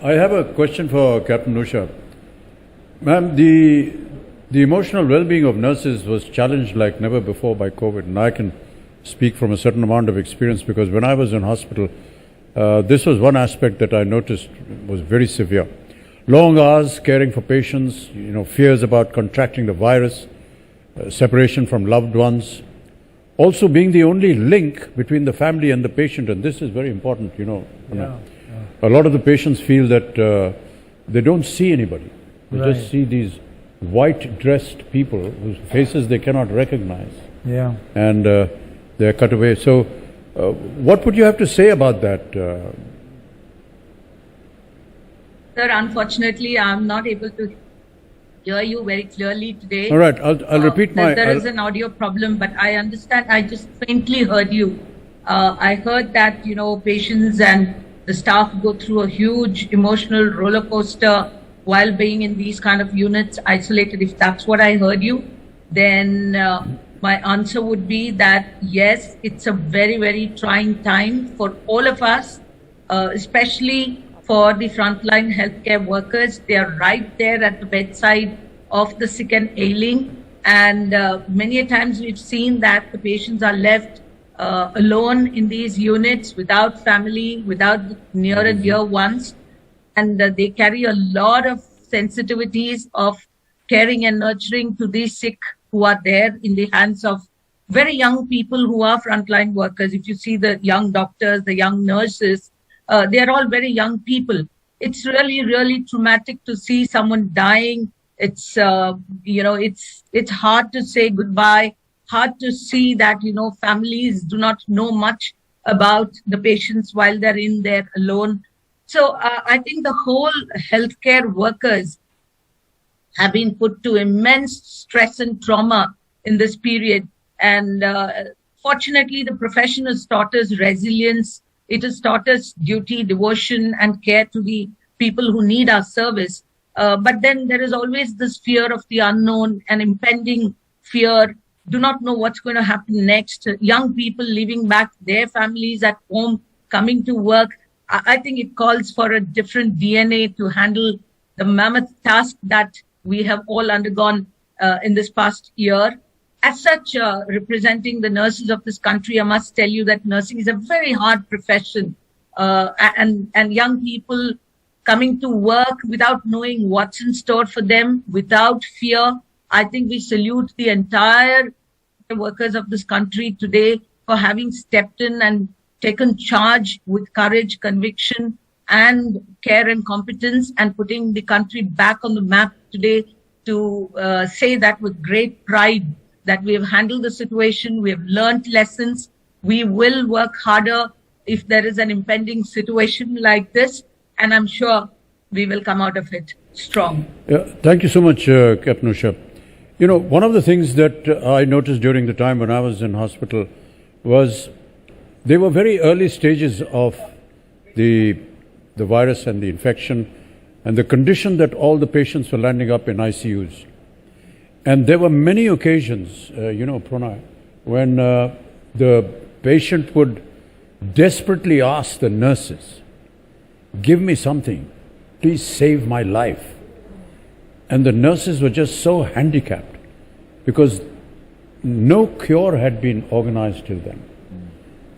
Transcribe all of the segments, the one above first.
I have a question for Captain Usha. Ma'am, the emotional well-being of nurses was challenged like never before by COVID, and I can speak from a certain amount of experience because when I was in hospital, this was one aspect that I noticed was very severe. Long hours caring for patients, fears about contracting the virus, separation from loved ones, also being the only link between the family and the patient, and this is very important, A lot of the patients feel that they don't see anybody. They just see these white-dressed people whose faces they cannot recognize. Yeah. And they are cut away. So what would you have to say about that? Sir, unfortunately, I'm not able to hear you very clearly today. All right, I'll repeat my... There is an audio problem, but I understand. I just faintly heard you. I heard that, patients and the staff go through a huge emotional roller coaster while being in these kind of units, isolated. If that's what I heard you, then my answer would be that, yes, it's a very, very trying time for all of us, especially for the frontline healthcare workers. They are right there at the bedside of the sick and ailing. And many a times we've seen that the patients are left alone in these units without family, without near and dear ones. And they carry a lot of sensitivities of caring and nurturing to these sick who are there in the hands of very young people who are frontline workers. If you see the young doctors, the young nurses, they are all very young people. It's really, really traumatic to see someone dying. It's, it's hard to say goodbye, hard to see that, families do not know much about the patients while they're in there alone. So I think the whole healthcare workers have been put to immense stress and trauma in this period. And fortunately, the profession has taught us resilience. It has taught us duty, devotion, and care to the people who need our service. But then there is always this fear of the unknown, an impending fear. Do not know what's going to happen next. Young people leaving back their families at home, coming to work. I think it calls for a different DNA to handle the mammoth task that we have all undergone in this past year. As such, representing the nurses of this country, I must tell you that nursing is a very hard profession. And young people coming to work without knowing what's in store for them, without fear. I think we salute the entire workers of this country today for having stepped in and taken charge with courage, conviction, and care and competence, and putting the country back on the map today to say that with great pride that we have handled the situation, we have learned lessons, we will work harder if there is an impending situation like this, and I'm sure we will come out of it strong. Yeah, thank you so much, Captain Usha. One of the things that I noticed during the time when I was in hospital was there were very early stages of the virus and the infection and the condition that all the patients were landing up in ICUs. And there were many occasions, Pranay, when the patient would desperately ask the nurses, give me something, please save my life. And the nurses were just so handicapped because no cure had been organized till then.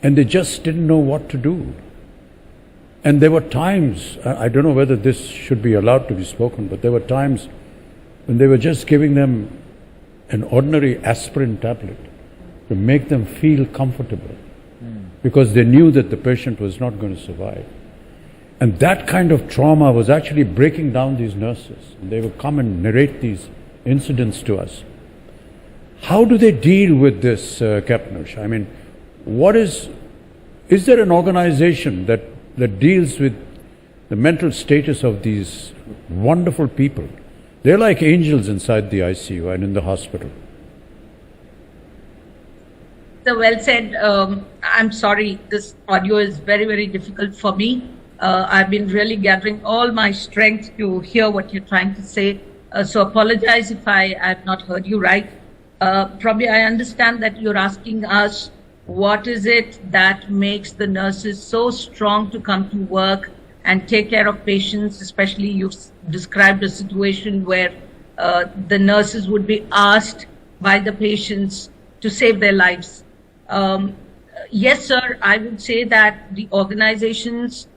And they just didn't know what to do. And there were times, I don't know whether this should be allowed to be spoken, but there were times when they were just giving them an ordinary aspirin tablet to make them feel comfortable because they knew that the patient was not going to survive. And that kind of trauma was actually breaking down these nurses. And they would come and narrate these incidents to us. How do they deal with this, Captain Usha? I mean, is there an organization that deals with the mental status of these wonderful people? They're like angels inside the ICU and in the hospital. So well said. I'm sorry, this audio is very, very difficult for me. I've been really gathering all my strength to hear what you're trying to say. So apologize if I have not heard you right. Probably I understand that you're asking us, what is it that makes the nurses so strong to come to work and take care of patients, especially you've described a situation where the nurses would be asked by the patients to save their lives. Yes, sir, I would say that the organizations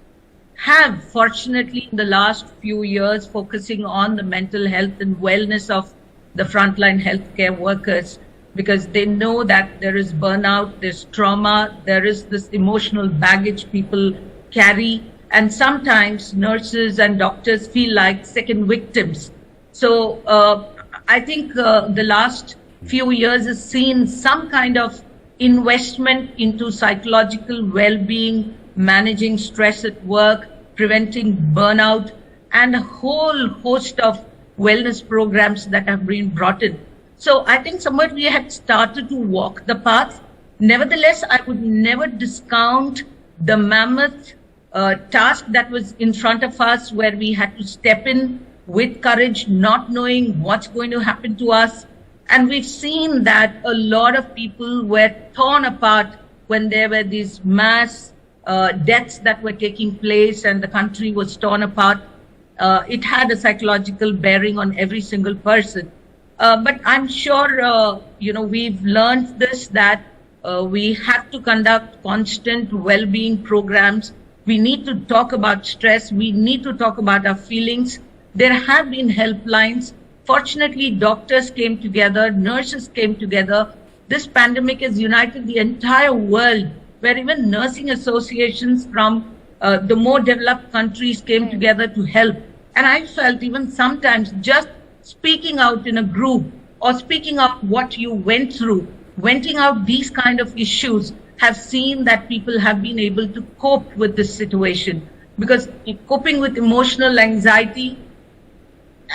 have, fortunately, in the last few years, focusing on the mental health and wellness of the frontline healthcare workers, because they know that there is burnout, there's trauma, there is this emotional baggage people carry, and sometimes nurses and doctors feel like second victims. So I think the last few years has seen some kind of investment into psychological well-being, managing stress at work, preventing burnout, and a whole host of wellness programs that have been brought in. So I think somewhat we had started to walk the path. Nevertheless, I would never discount the mammoth task that was in front of us, where we had to step in with courage, not knowing what's going to happen to us. And we've seen that a lot of people were torn apart when there were these mass deaths that were taking place and the country was torn apart. It had a psychological bearing on every single person. But I'm sure, we've learned this, that we have to conduct constant well-being programs. We need to talk about stress. We need to talk about our feelings. There have been helplines. Fortunately, doctors came together, nurses came together. This pandemic has united the entire world, where even nursing associations from the more developed countries came together to help. And I felt even sometimes just speaking out in a group or speaking out what you went through, venting out these kind of issues, have seen that people have been able to cope with this situation. Because coping with emotional anxiety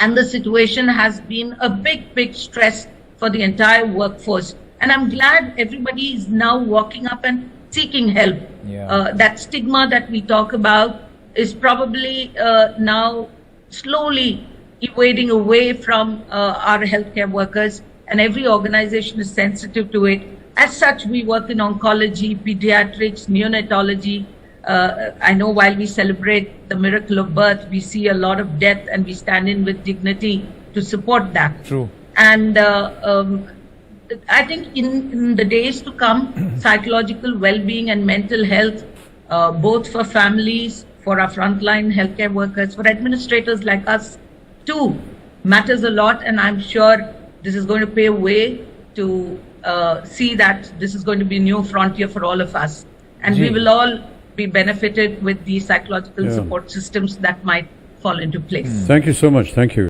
and the situation has been a big stress for the entire workforce. And I'm glad everybody is now walking up and seeking help. Yeah. That stigma that we talk about is probably now slowly evading away from our healthcare workers, and every organization is sensitive to it. As such, we work in oncology, pediatrics, neonatology. I know while we celebrate the miracle of birth, we see a lot of death, and we stand in with dignity to support that. True. And I think in the days to come, psychological well-being and mental health, both for families, for our frontline healthcare workers, for administrators like us too, matters a lot. And I'm sure this is going to pave way to see that this is going to be a new frontier for all of us. And we will all be benefited with the psychological support systems that might fall into place. Thank you so much. Thank you.